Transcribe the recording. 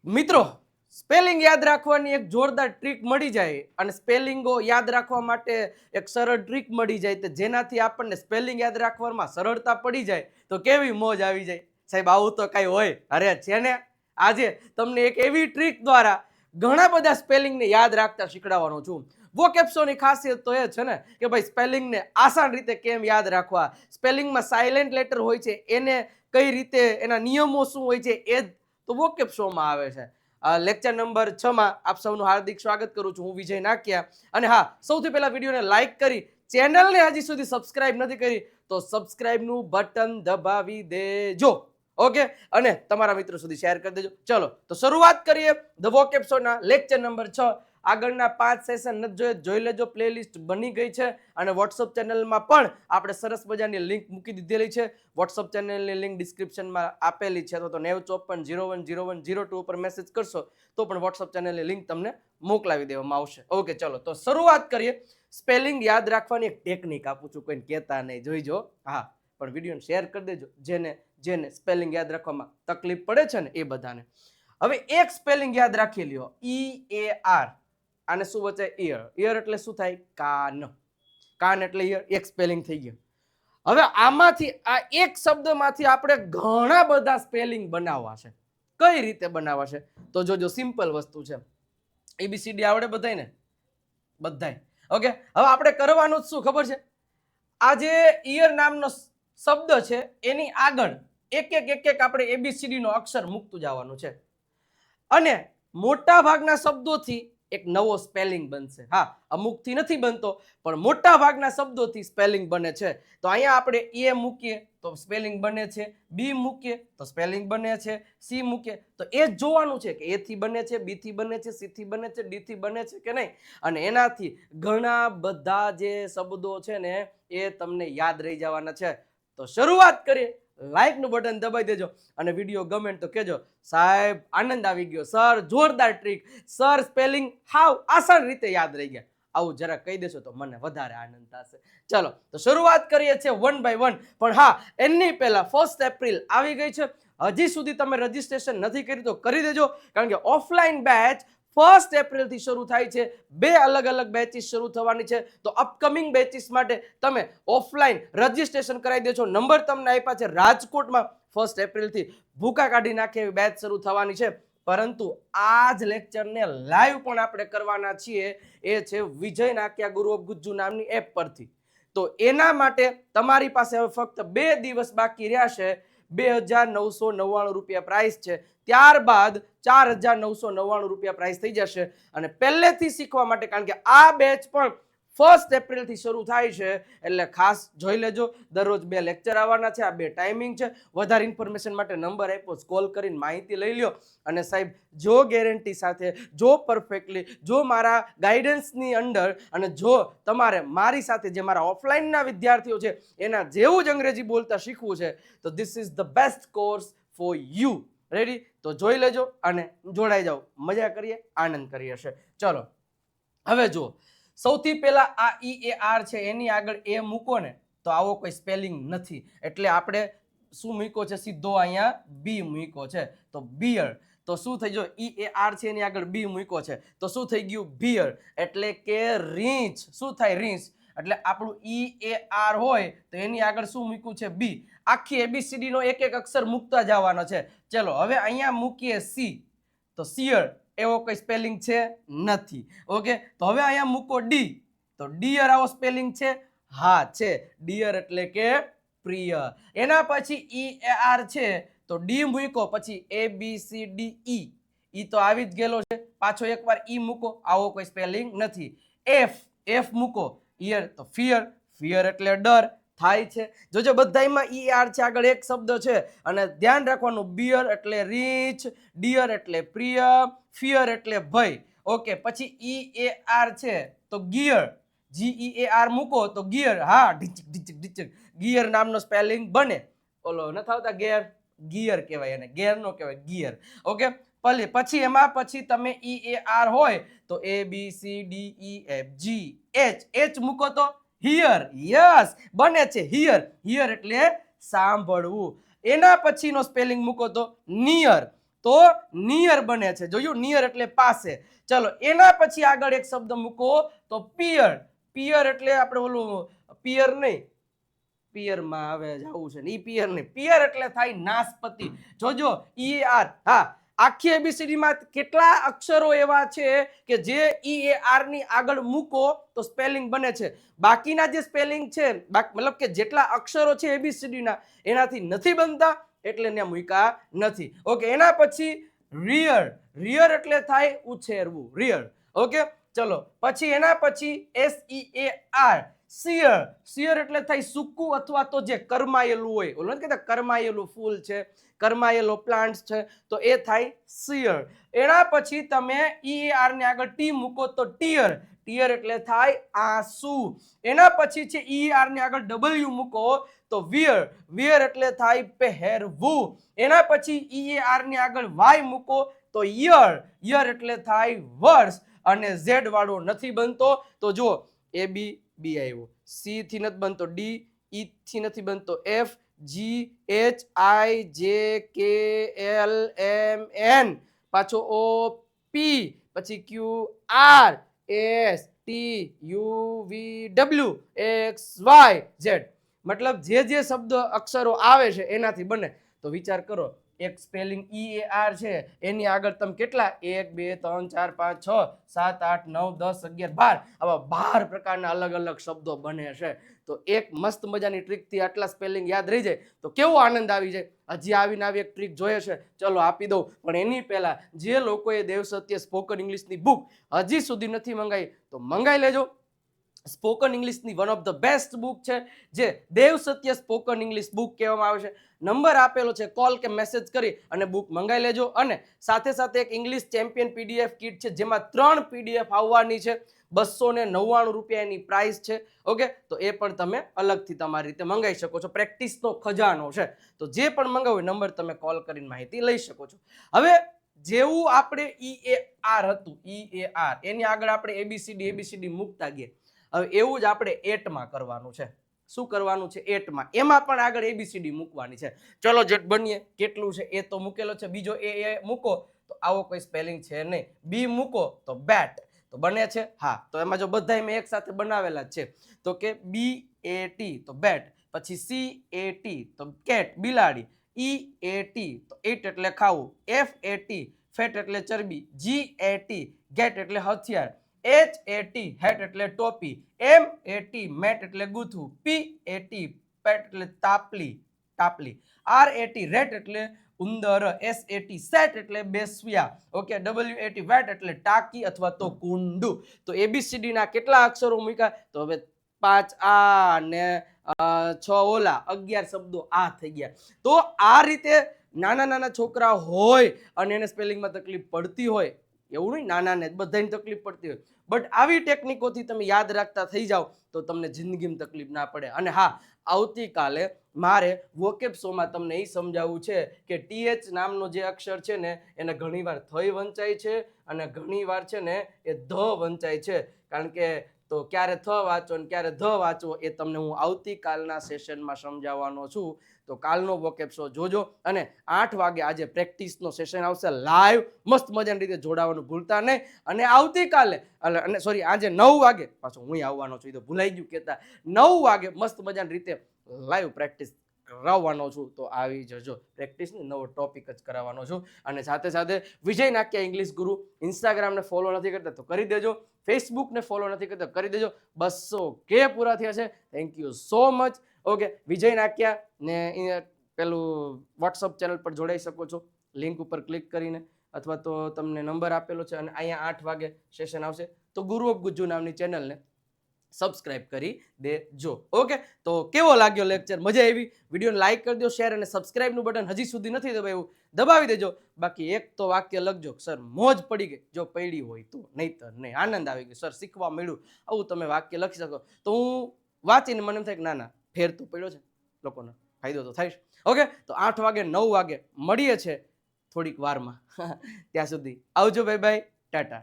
મિત્રો સ્પેલિંગ યાદ રાખવાની એક જોરદાર ટ્રીક મળી જાય અને સ્પેલિંગો યાદ રાખવા માટે એક સરળ ટ્રીક મળી જાય તો જેનાથી આપણને સ્પેલિંગ યાદ રાખવામાં સરળતા પડી જાય તો કેવી મોજ આવી જાય સાહેબ. આવું તો કઈ હોય? અરે છે ને, આજે તમને એક એવી ટ્રીક દ્વારા ઘણા બધા સ્પેલિંગને યાદ રાખતા શીખડાવવાનો છું. વોકેબ્સોની ખાસિયત તો એ છે ને કે ભાઈ સ્પેલિંગને આસાન રીતે કેમ યાદ રાખવા, સ્પેલિંગમાં સાયલેન્ટ લેટર હોય છે એને કઈ રીતે, એના નિયમો શું હોય છે, એ તો વોકેબ શોમાં આવે છે. લેક્ચર નંબર 6 માં આપ સૌનું હાર્દિક સ્વાગત કરું છું. હું વિજય નાકિયા. અને હા, સૌથી પહેલા વિડીયોને લાઈક કરી, ચેનલને હજી સુધી સબસ્ક્રાઇબ નથી કરી તો સબસ્ક્રાઇબનું બટન દબાવી દેજો. ઓકે, અને તમારા મિત્રો સુધી શેર કરી દેજો. ચલો તો શરૂઆત કરીએ ધ વોકેબ શોના લેક્ચર નંબર 6. આગળના 5 સેશન નથી જોઈ લેજો, પ્લેલિસ્ટ બની ગઈ છે અને વોટ્સઅપ ચેનલમાં પણ આપણે સરસ મજાની લિંક મૂકી દીધેલી છે. વોટ્સઅપ ચેનલની લિંક ડિસ્ક્રિપ્શનમાં આપેલી છે. તો 9054010102 ઉપર મેસેજ કરશો તો પણ વોટ્સઅપ ચેનલની લિંક તમને મોકલાવી દેવામાં આવશે. ઓકે, ચલો તો શરૂઆત કરીએ. સ્પેલિંગ યાદ રાખવાની એક ટેકનિક આપું છું, કોઈને કહેતા નહીં, જોઈજો. હા, પણ વિડીયોને શેર કરી દેજો જેને સ્પેલિંગ યાદ રાખવામાં તકલીફ પડે છે ને એ બધાને. હવે એક સ્પેલિંગ યાદ રાખી લ્યો, EAR. આને શું વચ્ચે? ઇયર. ઇયર એટલે શું થાય? કાન. કાન એટલે ઇયર. એક સ્પેલિંગ થઈ ગયું. હવે આમાંથી આ એક શબ્દમાંથી આપણે ઘણા બધા સ્પેલિંગ બનાવવા છે. કઈ રીતે બનાવવા છે તો જોજો, સિમ્પલ વસ્તુ છે. ABCD આવડે બધાયને? બધાય. ઓકે, હવે આપણે કરવાનું શું ખબર છે? આ જે ઇયર નામનો શબ્દ છે એની આગળ એક એક આપણે ABCD નો અક્ષર મૂકતું જવાનું છે અને મોટા ભાગના શબ્દોથી એક નવો સ્પેલિંગ બનશે. હા, અમુકથી નથી બનતો પણ મોટા ભાગના શબ્દોથી સ્પેલિંગ બને છે. તો અહીંયા આપણે A મૂકીએ તો સ્પેલિંગ બને છે, B મૂકીએ તો સ્પેલિંગ બને છે, C મૂકીએ તો એ જ જોવાનું છે કે A થી બને છે, B થી બને છે, C થી બને છે, D થી બને છે કે નહીં. અને એનાથી ઘણા બધા જે શબ્દો છે ને એ તમને યાદ રહી જવાના છે. તો શરૂઆત કરીએ. લાઈક નું બટન દબાઈ દેજો અને વિડીયો ગમે તો કહેજો સાહેબ આનંદ આવી ગયો, સર જોરદાર ટ્રીક, સર સ્પેલિંગ હાવ આસાન રીતે યાદ રહી ગયા. આવું જરા કહી દેશો તો મને વધારે આનંદ થશે. ચલો તો શરૂઆત કરીએ છીએ 1 by 1. પણ હા, એની પહેલા 1 એપ્રિલ આવી ગઈ છે. હજી સુધી તમે રજીસ્ટ્રેશન નથી કર્યું તો કરી દેજો, કારણ કે ઓફલાઈન બેચ 1 એપ્રિલ થી શરૂ થાય છે. 2 અલગ અલગ બેચીસ શરૂ થવાની છે. તો અપકમિંગ બેચીસ માટે તમે ઓફલાઈન રજીસ્ટ્રેશન કરાવી દેજો. નંબર તમને આપ્યા છે. રાજકોટમાં 1 એપ્રિલ થી ભૂકા કાઢી નાખે એવી બેચ શરૂ થવાની છે. પરંતુ આ જ લેક્ચરને લાઈવ પણ આપણે કરવાના છીએ. એ છે વિજય નાકિયા ગુરુ ઓફ ગુજ્જુ નામની એપ પરથી. તો એના માટે તમારી પાસે હવે ફક્ત 2 દિવસ બાકી રહ્યા છે. 2999 રૂપિયા પ્રાઇસ છે. ત્યારબાદ 4999 રૂપિયા પ્રાઇસ થઈ જશે. અને પહેલેથી શીખવા માટે, કારણ કે આ બેચ પણ 1 એપ્રિલ થી શરૂ થાય છે એટલે ખાસ જોઈ લેજો. દરરોજ 2 લેક્ચર આવવાના છે. આ 2 ટાઈમિંગ છે. વધારે ઇન્ફોર્મેશન માટે નંબર આપ્યો, કોલ કરીને માહિતી લઈ લ્યો. અને સાહેબ જો ગેરંટી સાથે, જો પરફેક્ટલી, જો મારા ગાઈડન્સની અંડર અને જો તમારે મારી સાથે જે મારા ઓફલાઈનના વિદ્યાર્થીઓ છે એના જેવું જ અંગ્રેજી બોલતા શીખવું છે તો this is the best course for you. Ready? તો જોઈ લેજો અને જોડાઈ જાઓ. મજા કરીએ, આનંદ કરીએ છે. ચલો હવે જો, સૌથી પહેલા આ EAR છે એની આગળ A મૂકો ને તો આવો કોઈ સ્પેલિંગ નથી. એટલે આપણે શું મૂક્યો છે? સીધો અહીંયા B મૂક્યો છે. તો બિયર. તો શું થઈ ગયો? EAR છે એની આગળ B મૂક્યો છે તો શું થઈ ગયું? બિયર. એટલે કે રીંછ. શું થાય? રીંછ. એટલે આપણું EAR હોય તો એની આગળ શું મૂક્યું છે? B. આખી ABCD નો એક એક અક્ષર મૂકતા જવાનો છે. ચલો હવે અહીંયા મૂકીએ C. તો સિયર એવો કોઈ સ્પેલિંગ છે? નથી. ઓકે, તો હવે અહીંયા મૂકો D. તો ડિયર આવો સ્પેલિંગ છે? હા છે. ડિયર એટલે કે પ્રિય. એના પછી EAR છે તો D મૂકો, પછી ABCDE. ઈ તો આવી જ ગયેલો છે. પાછો એકવાર E મૂકો, આવો કોઈ સ્પેલિંગ નથી. F મૂકો. ઈયર તો ફિયર. ફિયર એટલે ડર થાય છે. જોજો બધાયમાં ER છે આગળ એક શબ્દ છે. અને ધ્યાન રાખવાનું, બિયર એટલે રીંછ, ડિયર એટલે પ્રિય, ફિયર એટલે ભય. ઓકે, પછી EAR છે તો ગિયર. GEAR મૂકો તો ગિયર. હા, ઢીચક ઢીચક ઢીચક ગિયર નામનો સ્પેલિંગ બને. ઓલો નથી આવતા ગેર, ગિયર કહેવાય એને, ગેર નો કહેવાય, ગિયર. ઓકે, પછી એમાં પછી તમે EAR હોય તો ABCDEFG H મૂકો તો હિયર. યસ, બને છે હિયર. હિયર એટલે સાંભળવું. એના પછીનો સ્પેલિંગ મૂકો તો નિયર. તો નિયર બને છે. જોયું, નિયર એટલે પાસે. ચલો એના પછી આગળ એક શબ્દ મૂકો તો પિયર. પિયર એટલે આપણે ઓલું પિયર નહીં, પિયરમાં આવે જવું છે ને, ઈ પિયર નહીં, પિયર એટલે થાય નાશપતિ. જોજો ઈ આર, હા, આખી એબીસીડી માં કેટલા અક્ષરો એવા છે કે જે ઈ એ આર ની આગળ મૂકો તો સ્પેલિંગ બને છે. બાકીના જે સ્પેલિંગ છે, મતલબ કે જેટલા અક્ષરો છે એબીસીડી ના એનાથી નથી બનતા, એટલે ને મૂક્યા નથી. ઓકે, એના પછી રિયર. રિયર એટલે થાય ઉછેરવું, રિયર. ઓકે, ચલો પછી એના પછી SEAR, સિયર. સિયર એટલે થાય સૂકું અથવા તો જે કરમાયેલું હોય. ઓલું નથી કહેતા કરમાયેલું ફૂલ છે, કરમાયેલો પ્લાન્ટ છે, તો એ થાય સિયર. એના પછી તમે EAR ને આગળ ટી મૂકો તો ટીયર. ટીયર એટલે થાય આંસુ. એના પછી છે EAR ને આગળ W મૂકો તો વિયર. વિયર એટલે થાય પહેરવું. એના પછી EAR ને આગળ Y મૂકો તો યર. યર એટલે થાય વર્ષ. અને Z વાળો નથી બનતો તો જો AB બી આવ્યો, સી થી નથી બનતો ડી, ઈ થી નથી બનતો એફ, જી એચ આઈ જે કે એલ એમ એન, પાછો ઓ પી, પછી Q R S T U V W X Y Z. મતલબ જે શબ્દ અક્ષરો આવે છે એનાથી બને. તો વિચાર કરો, એક સ્પેલિંગ EAR છે એની આગળ તમે કેટલા 1 2 3 4 5 6 7 8 9 10 11 12 આવા 12 પ્રકારના અલગ અલગ શબ્દો બને છે. તો એક મસ્ત મજાની ટ્રીક થી આટલા સ્પેલિંગ યાદ રહી જાય તો કેવો આનંદ આવી જાય. હજી આવીને આવી એક ટ્રીક જોઈએ છે, ચલો આપી દઉં. પણ એની પહેલા જે લોકોએ દેવ સત્ય સ્પોકન ઇંગ્લિશની બુક હજી સુધી નથી મંગાવી તો મંગાઈ લેજો. સ્પોકન ઇંગ્લિશની one of the best book છે, જે Dev Satya spoken English book કહેવામાં આવે છે. નંબર આપેલો છે, કોલ કે મેસેજ કરી અને બુક મંગાવી લેજો. અને સાથે સાથે એક ઇંગ્લિશ ચેમ્પિયન PDF કીટ છે, જેમાં 3 PDF આવવાની છે. 299 રૂપિયાની પ્રાઇસ છે. ઓકે, તો એ પણ તમે અલગથી તમારી રીતે મંગાવી શકો છો. પ્રેક્ટિસનો ખજાનો છે, તો જે પણ મંગાવો નંબર તમે કોલ કરીને માહિતી લઈ શકો છો. હવે જેવું આપણે EAR હતું, EAR એની આગળ આપણે ABCD મૂકતા ગયા. હવે એવું જ આપણે એટમાં કરવાનું છે. શું કરવાનું છે? એટમાં. એમાં પણ આગળ ABCD મૂકવાની છે. ચલો જટ બનીએ. કેટલું છે? એ તો મૂકેલો છે. બીજો એ મૂકો તો આવો કોઈ સ્પેલિંગ છે નહીં. બી મૂકો તો બેટ. તો બને છે? હા. તો એમાં જો બધા મેં એક સાથે બનાવેલા જ છે. તો કે BAT તો બેટ, પછી CAT તો કેટ બિલાડી, EAT તો ઈટ એટલે ખાવું, FAT ફેટ એટલે ચરબી, GAT ગેટ એટલે હથિયાર, HAT હેટ એટલે ટોપી, MAT મેટ એટલે ગૂંથવું, PAT પેટ એટલે તાપલી, RAT રેટ એટલે ઉંદર, SAT સેટ એટલે બેસવ્યા. ઓકે, WAT વેટ એટલે ટાંકી અથવા તો કુંડું. તો ABCD ના કેટલા અક્ષરો મૂક્યા? તો હવે 5 આ ને 6 ઓલા, 11 શબ્દો આ થઈ ગયા. તો આ રીતે નાના છોકરા હોય અને એને સ્પેલિંગમાં તકલીફ પડતી હોય, એવું નહીં નાનાને બધાને તકલીફ પડતી હોય, બટ આવી ટેકનિકોથી તમે યાદ રાખતા થઈ જાઓ તો તમને જિંદગીમાં તકલીફ ના પડે. અને હા, આવતીકાલે મારે વોકેબ શોમાં તમને એ સમજાવવું છે કે TH નામનો જે અક્ષર છે ને એને ઘણીવાર થઈ વંચાય છે અને ઘણીવાર છે ને એ ધ વંચાય છે. કારણ કે તો ક્યારે થ વાંચો ને ક્યારે ધ વાંચવો એ તમને હું આવતીકાલના સેશનમાં સમજાવવાનો છું. તો કાલનો વોકેબ શો જોજો. અને 8 વાગે આજે પ્રેક્ટિસનો સેશન આવશે લાઈવ. મસ્ત મજાની રીતે જોડાવાનું ભૂલતા નહીં. અને આવતીકાલે અને સોરી આજે 9 વાગે પાછો હું આવવાનો છું, એ તો ભૂલાઈ ગયું કહેતા. 9 વાગે મસ્ત મજાની રીતે લાઈવ પ્રેક્ટિસ કરાવવાનો છું. તો આવી જજો. પ્રેક્ટિસની નવો ટોપિક જ કરાવવાનો છું. અને સાથે સાથે વિજય નાક્યા ઇંગ્લિશ ગુરુ ઇન્સ્ટાગ્રામને ફોલો નથી કરતા તો કરી દેજો. ફેસબુકને ફોલો નથી કરતા કરી દેજો. 200K પૂરા થયા છે. Thank you so much. Okay, Vijay નાક્યા ને પેલું વોટ્સઅપ ચેનલ પર જોડાઈ શકો છો લિંક ઉપર ક્લિક કરીને, અથવા તો તમને નંબર આપેલો છે. અને અહીંયા 8 વાગે સેશન આવશે તો ગુરુ ઓફ ગુજ્જુ નામની ચેનલને સબસ્ક્રાઇબ કરી દેજો. ઓકે, તો કેવો લાગ્યો લેક્ચર? મજા આવી? વિડીયોને લાઈક કરી દો, શેર અને સબસ્ક્રાઇબનું બટન હજી સુધી નથી દબાવ્યું, દબાવી દેજો. બાકી એક તો વાક્ય લખજો, સર મોજ પડી ગઈ. જો પડી હોય તો, નહીતર નહીં. આનંદ આવી ગયો, સર શીખવા મળ્યું. આવું તમે વાક્ય લખી શકો તો હું વાંચીને મને એમ થાય કે ના ફેર તો પડ્યો છે, લોકોને ફાયદો તો થાય છે. ઓકે, તો 8 વાગે 9 વાગે મળીએ છે થોડીક વારમાં. ત્યાં સુધી આવજો, બાય બાય, ટાટા.